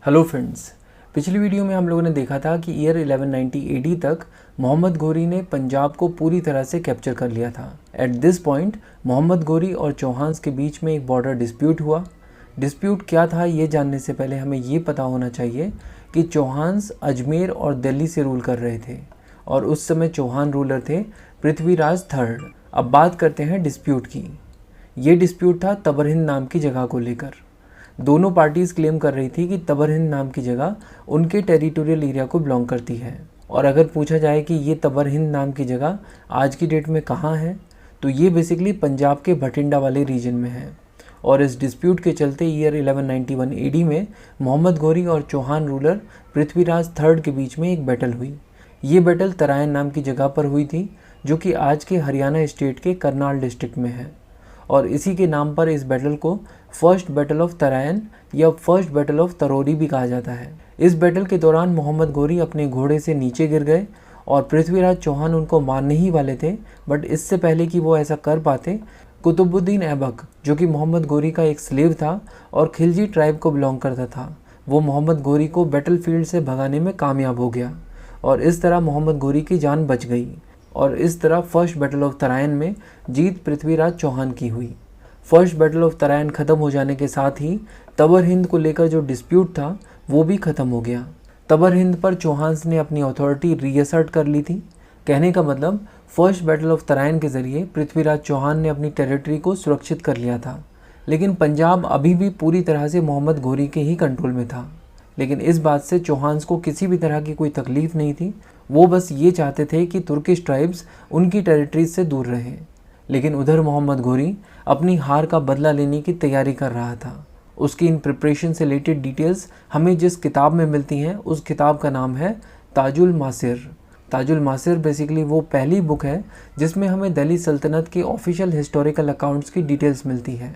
Hello friends, पिछली video में हम लोगों ने देखा था कि ईयर 1190 एडी तक मोहम्मद घोरी ने पंजाब को पूरी तरह से कैप्चर कर लिया था। एट दिस पॉइंट मोहम्मद घोरी और चौहान्स के बीच में एक बॉर्डर डिस्प्यूट हुआ। डिस्प्यूट क्या था ये जानने से पहले हमें ये पता होना चाहिए कि चौहान्स अजमेर और दिल्ली से रूल कर रहे थे और उस समय चौहान रूलर थे पृथ्वीराज थर्ड। अब बात करते हैं डिस्प्यूट की। ये डिस्प्यूट था तबर हिंद नाम की जगह को लेकर। दोनों पार्टीज़ क्लेम कर रही थी कि तबर हिंद नाम की जगह उनके टेरिटोरियल एरिया को बिलोंग करती है। और अगर पूछा जाए कि ये तबर हिंद नाम की जगह आज की डेट में कहाँ है, तो ये बेसिकली पंजाब के भटिंडा वाले रीजन में है। और इस डिस्प्यूट के चलते ईयर 1191 एडी में मोहम्मद घोरी और चौहान रूलर पृथ्वीराज थर्ड के बीच में एक बैटल हुई। ये बैटल तराइन नाम की जगह पर हुई थी, जो कि आज के हरियाणा स्टेट के करनाल डिस्ट्रिक्ट में है। और इसी के नाम पर इस बैटल को फर्स्ट बैटल ऑफ तराइन या फर्स्ट बैटल ऑफ तरोरी भी कहा जाता है। इस बैटल के दौरान मोहम्मद घोरी अपने घोड़े से नीचे गिर गए और पृथ्वीराज चौहान उनको मारने ही वाले थे, बट इससे पहले कि वो ऐसा कर पाते, कुतुबुद्दीन ऐबक, जो कि मोहम्मद घोरी का एक स्लेव था और खिलजी ट्राइब को बिलोंग करता था, वो मोहम्मद घोरी को बैटल फील्ड से भगाने में कामयाब हो गया और इस तरह मोहम्मद घोरी की जान बच गई। और इस तरह फर्स्ट बैटल ऑफ तराइन में जीत पृथ्वीराज चौहान की हुई। फर्स्ट बैटल ऑफ तराइन ख़त्म हो जाने के साथ ही तबर हिंद को लेकर जो डिस्प्यूट था वो भी ख़त्म हो गया। तबर हिंद पर चौहान्स ने अपनी अथॉरिटी रीअसर्ट कर ली थी। कहने का मतलब फर्स्ट बैटल ऑफ तराइन के ज़रिए पृथ्वीराज चौहान ने अपनी टेरिटरी को सुरक्षित कर लिया था, लेकिन पंजाब अभी भी पूरी तरह से मोहम्मद घोरी के ही कंट्रोल में था। लेकिन इस बात से चौहान्स को किसी भी तरह की कोई तकलीफ़ नहीं थी। वो बस ये चाहते थे कि तुर्किश ट्राइब्स उनकी टेरिटरीज से दूर रहें। लेकिन उधर मोहम्मद घोरी अपनी हार का बदला लेने की तैयारी कर रहा था। उसकी इन प्रिपरेशन से रिलेटेड डिटेल्स हमें जिस किताब में मिलती हैं उस किताब का नाम है ताजुल मासिर। ताजुल मासिर बेसिकली वो पहली बुक है जिसमें हमें दिल्ली सल्तनत के ऑफिशियल हिस्टोरिकल अकाउंट्स की डिटेल्स मिलती है।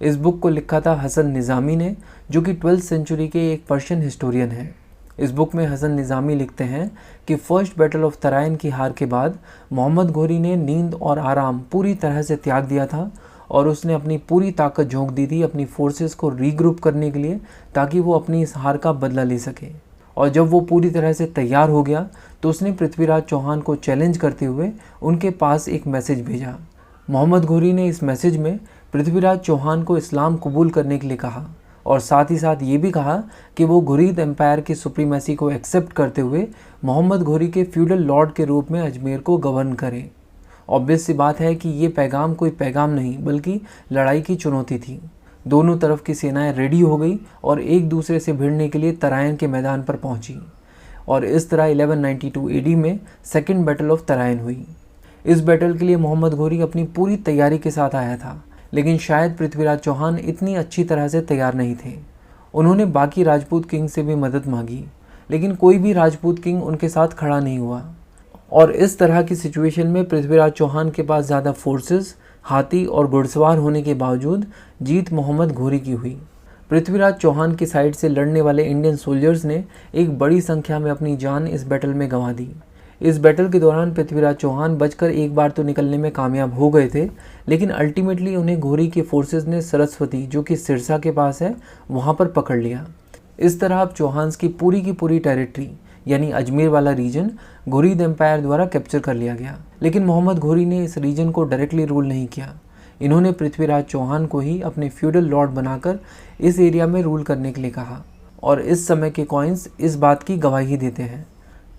इस बुक को लिखा था हसन निज़ामी ने, जो कि 12th सेंचुरी के एक पर्शियन हिस्टोरियन है। इस बुक में हसन निज़ामी लिखते हैं कि फर्स्ट बैटल ऑफ तराइन की हार के बाद मोहम्मद घोरी ने नींद और आराम पूरी तरह से त्याग दिया था और उसने अपनी पूरी ताकत झोंक दी थी अपनी फोर्सेस को रीग्रुप करने के लिए, ताकि वो अपनी इस हार का बदला ले सके। और जब वो पूरी तरह से तैयार हो गया तो उसने पृथ्वीराज चौहान को चैलेंज करते हुए उनके पास एक मैसेज भेजा। मोहम्मद घोरी ने इस मैसेज में पृथ्वीराज चौहान को इस्लाम कबूल करने के लिए कहा और साथ ही साथ ये भी कहा कि वो घुरीद एम्पायर की सुप्रीमेसी को एक्सेप्ट करते हुए मोहम्मद घोरी के फ्यूडल लॉर्ड के रूप में अजमेर को गवर्न करें। ऑब्वियस सी बात है कि ये पैगाम कोई पैगाम नहीं बल्कि लड़ाई की चुनौती थी। दोनों तरफ की सेनाएं रेडी हो गई और एक दूसरे से भिड़ने के लिए तराइन के मैदान पर पहुंची और इस तरह 1192 एडी में सेकेंड बैटल ऑफ तराइन हुई। इस बैटल के लिए मोहम्मद घोरी अपनी पूरी तैयारी के साथ आया था, लेकिन शायद पृथ्वीराज चौहान इतनी अच्छी तरह से तैयार नहीं थे। उन्होंने बाकी राजपूत किंग से भी मदद मांगी, लेकिन कोई भी राजपूत किंग उनके साथ खड़ा नहीं हुआ। और इस तरह की सिचुएशन में पृथ्वीराज चौहान के पास ज़्यादा फोर्सेस, हाथी और घुड़सवार होने के बावजूद जीत मोहम्मद घोरी की हुई। पृथ्वीराज चौहान की साइड से लड़ने वाले इंडियन सोल्जर्स ने एक बड़ी संख्या में अपनी जान इस बैटल में गंवा दी। इस बैटल के दौरान पृथ्वीराज चौहान बचकर एक बार तो निकलने में कामयाब हो गए थे, लेकिन अल्टीमेटली उन्हें घोरी के फोर्सेस ने सरस्वती, जो कि सिरसा के पास है, वहां पर पकड़ लिया। इस तरह अब चौहान्स की पूरी टेरिटरी यानी अजमेर वाला रीजन घुरीद एम्पायर द्वारा कैप्चर कर लिया गया। लेकिन मोहम्मद घोरी ने इस रीजन को डायरेक्टली रूल नहीं किया। इन्होंने पृथ्वीराज चौहान को ही अपने फ्यूडल लॉर्ड बनाकर इस एरिया में रूल करने के लिए कहा और इस समय के कॉइन्स इस बात की गवाही देते हैं।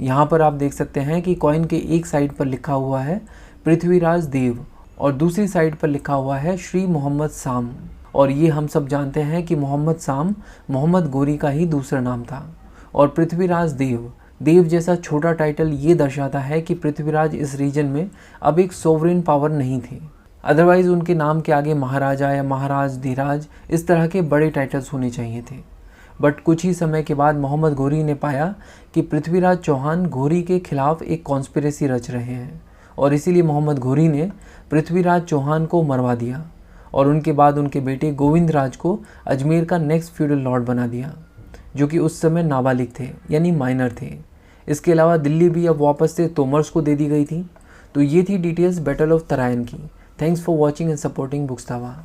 यहाँ पर आप देख सकते हैं कि कॉइन के एक साइड पर लिखा हुआ है पृथ्वीराज देव और दूसरी साइड पर लिखा हुआ है श्री मोहम्मद साम। और ये हम सब जानते हैं कि मोहम्मद साम मोहम्मद घोरी का ही दूसरा नाम था। और पृथ्वीराज देव जैसा छोटा टाइटल ये दर्शाता है कि पृथ्वीराज इस रीजन में अब एक सोवरेन पावर नहीं थे। अदरवाइज उनके नाम के आगे महाराजा या महाराज, धीराज इस तरह के बड़े टाइटल्स होने चाहिए थे। बट कुछ ही समय के बाद मोहम्मद घोरी ने पाया कि पृथ्वीराज चौहान घोरी के खिलाफ एक कॉन्स्पिरेसी रच रहे हैं और इसीलिए मोहम्मद घोरी ने पृथ्वीराज चौहान को मरवा दिया और उनके बाद उनके बेटे गोविंद राज को अजमेर का नेक्स्ट फ्यूडल लॉर्ड बना दिया, जो कि उस समय नाबालिग थे यानी माइनर थे। इसके अलावा दिल्ली भी अब वापस से तोमर्स को दे दी गई थी। तो ये थी डिटेल्स बैटल ऑफ तराइन की। Thanks for watching and supporting बुक्सतावा।